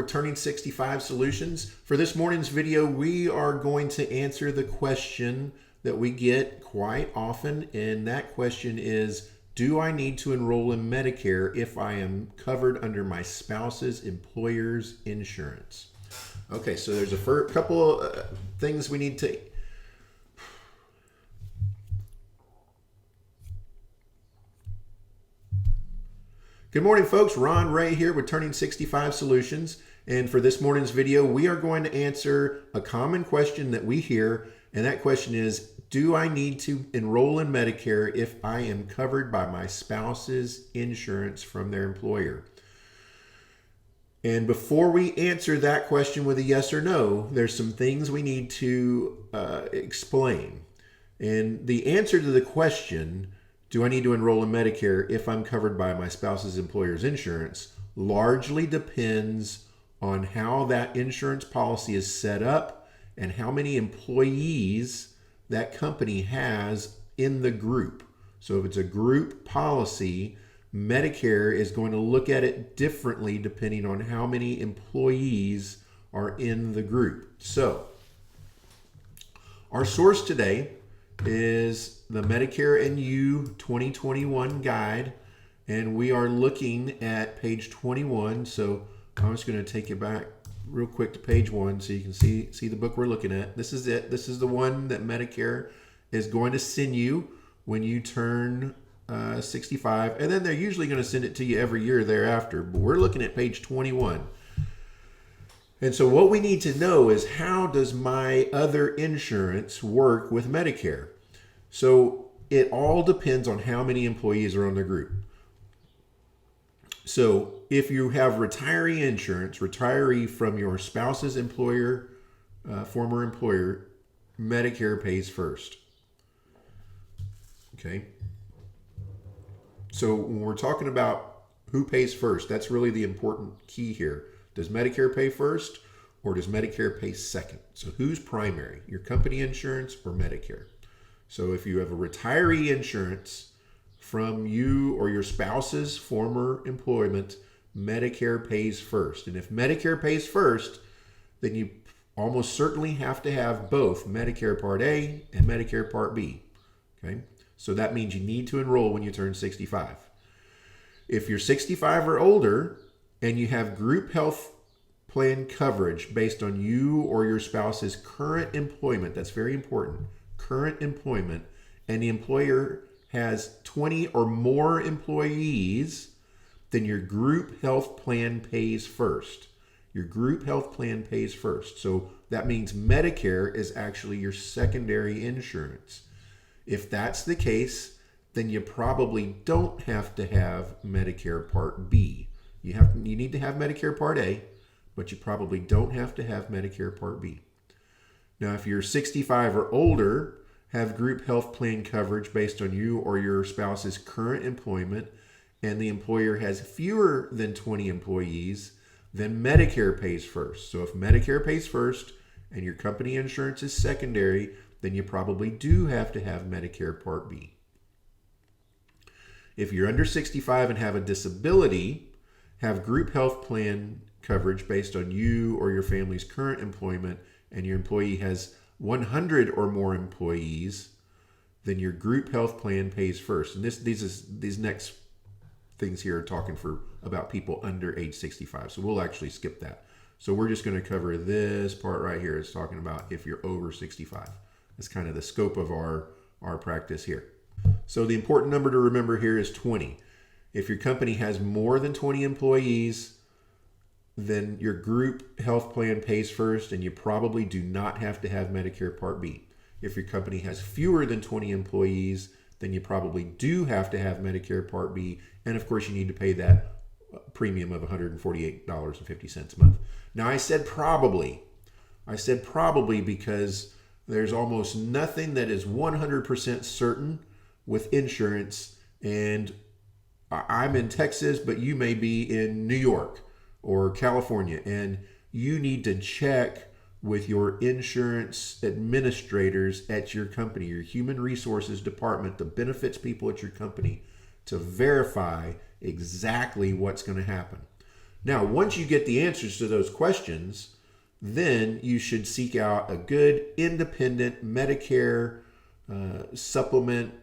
with Turning 65 Solutions. For this morning's video, we are going to answer the question that we get quite often, and that question is, do I need to enroll in Medicare if I am covered under my spouse's employer's insurance? Okay, so there's a couple of things we need to... Good morning, folks. Ron Ray here with Turning 65 Solutions. And for this morning's video, we are going to answer a common question that we hear. And that question is, do I need to enroll in Medicare if I am covered by my spouse's insurance from their employer? And before we answer that question with a yes or no, there's some things we need to explain. And the answer to the question, do I need to enroll in Medicare if I'm covered by my spouse's employer's insurance, largely depends on how that insurance policy is set up and how many employees that company has in the group. So if it's a group policy, Medicare is going to look at it differently depending on how many employees are in the group. So our source today is the Medicare and You 2021 guide, and we are looking at page 21. So I'm just going to take you back real quick to page 1 so you can see the book we're looking at. This is it. This is the one that Medicare is going to send you when you turn 65, and then they're usually going to send it to you every year thereafter, but we're looking at page 21. And so what we need to know is, how does my other insurance work with Medicare? So it all depends on how many employees are on the group. So if you have retiree insurance, retiree from your spouse's employer, former employer, Medicare pays first. Okay. So when we're talking about who pays first, that's really the important key here. Does Medicare pay first, or does Medicare pay second? So who's primary, your company insurance or Medicare? So if you have a retiree insurance from you or your spouse's former employment, Medicare pays first. And if Medicare pays first, then you almost certainly have to have both Medicare Part A and Medicare Part B. Okay? So that means you need to enroll when you turn 65. If you're 65 or older and you have group health plan coverage based on you or your spouse's current employment, that's very important, current employment, and the employer has 20 or more employees, then your group health plan pays first. Your group health plan pays first. So that means Medicare is actually your secondary insurance. If that's the case, then you probably don't have to have Medicare Part B. You need to have Medicare Part A, but you probably don't have to have Medicare Part B. Now, if you're 65 or older, have group health plan coverage based on you or your spouse's current employment, and the employer has fewer than 20 employees, then Medicare pays first. So if Medicare pays first and your company insurance is secondary, then you probably do have to have Medicare Part B. If you're under 65 and have a disability, have group health plan coverage based on you or your family's current employment, and your employee has 100 or more employees, then your group health plan pays first. And these next things here are talking about people under age 65. So we'll actually skip that. So we're just going to cover this part right here. It's talking about if you're over 65. That's kind of the scope of our practice here. So the important number to remember here is 20. If your company has more than 20 employees, then your group health plan pays first, and you probably do not have to have Medicare Part B. If your company has fewer than 20 employees, then you probably do have to have Medicare Part B, and of course you need to pay that premium of $148.50 a month. Now I said probably because there's almost nothing that is 100% certain with insurance, and I'm in Texas, but you may be in New York or California, and you need to check with your insurance administrators at your company, your human resources department, the benefits people at your company, to verify exactly what's going to happen. Now, once you get the answers to those questions, then you should seek out a good independent Medicare supplement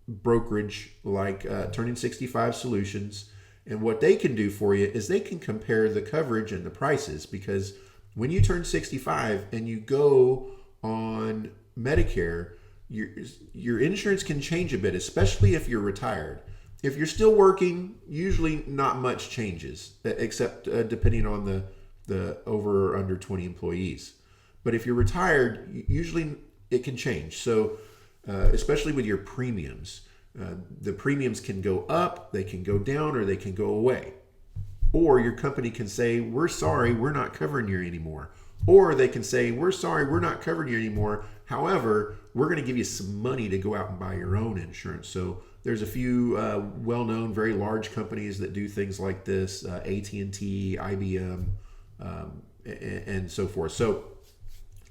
brokerage like Turning 65 Solutions. And what they can do for you is they can compare the coverage and the prices, because when you turn 65 and you go on Medicare, your insurance can change a bit, especially if you're retired. If you're still working, usually not much changes, except depending on the over or under 20 employees. But if you're retired, usually it can change. So especially with your premiums, the premiums can go up, they can go down, or they can go away. Or your company can say, we're sorry, we're not covering you anymore. Or they can say, we're sorry, we're not covering you anymore. However, we're going to give you some money to go out and buy your own insurance. So there's a few well-known, very large companies that do things like this, AT&T, IBM, and so forth. So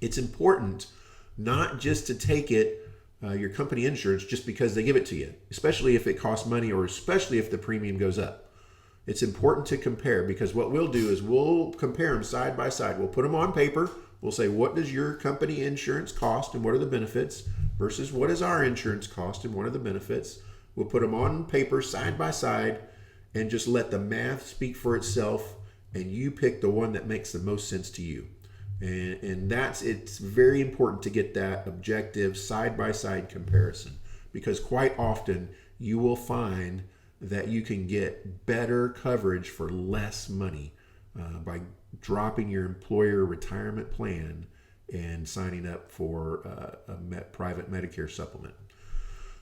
it's important not just to take your company insurance just because they give it to you, especially if it costs money, or especially if the premium goes up. It's important to compare, because what we'll do is we'll compare them side by side. We'll put them on paper. We'll say, what does your company insurance cost and what are the benefits versus what does our insurance cost and what are the benefits. We'll put them on paper side by side and just let the math speak for itself, and you pick the one that makes the most sense to you. And it's very important to get that objective side by side comparison, because quite often you will find that you can get better coverage for less money by dropping your employer retirement plan and signing up for a private Medicare supplement.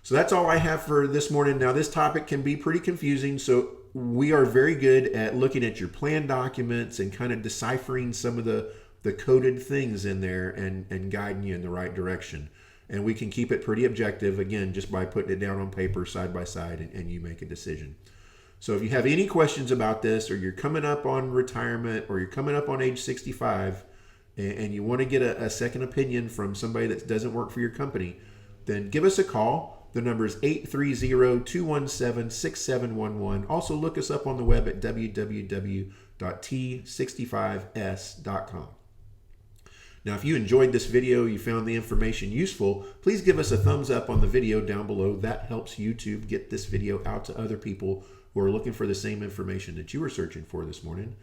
So that's all I have for this morning. Now, this topic can be pretty confusing, so we are very good at looking at your plan documents and kind of deciphering some of the coded things in there and guiding you in the right direction. And we can keep it pretty objective, again, just by putting it down on paper side by side, and you make a decision. So if you have any questions about this, or you're coming up on retirement, or you're coming up on age 65, and you want to get a second opinion from somebody that doesn't work for your company, then give us a call. The number is 830-217-6711. Also look us up on the web at www.t65s.com. Now, if you enjoyed this video, you found the information useful, please give us a thumbs up on the video down below. That helps YouTube get this video out to other people who are looking for the same information that you were searching for this morning.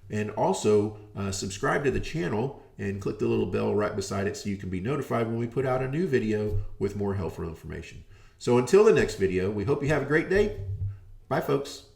And also subscribe to the channel and click the little bell right beside it so you can be notified when we put out a new video with more helpful information. So until the next video, we hope you have a great day. Bye, folks.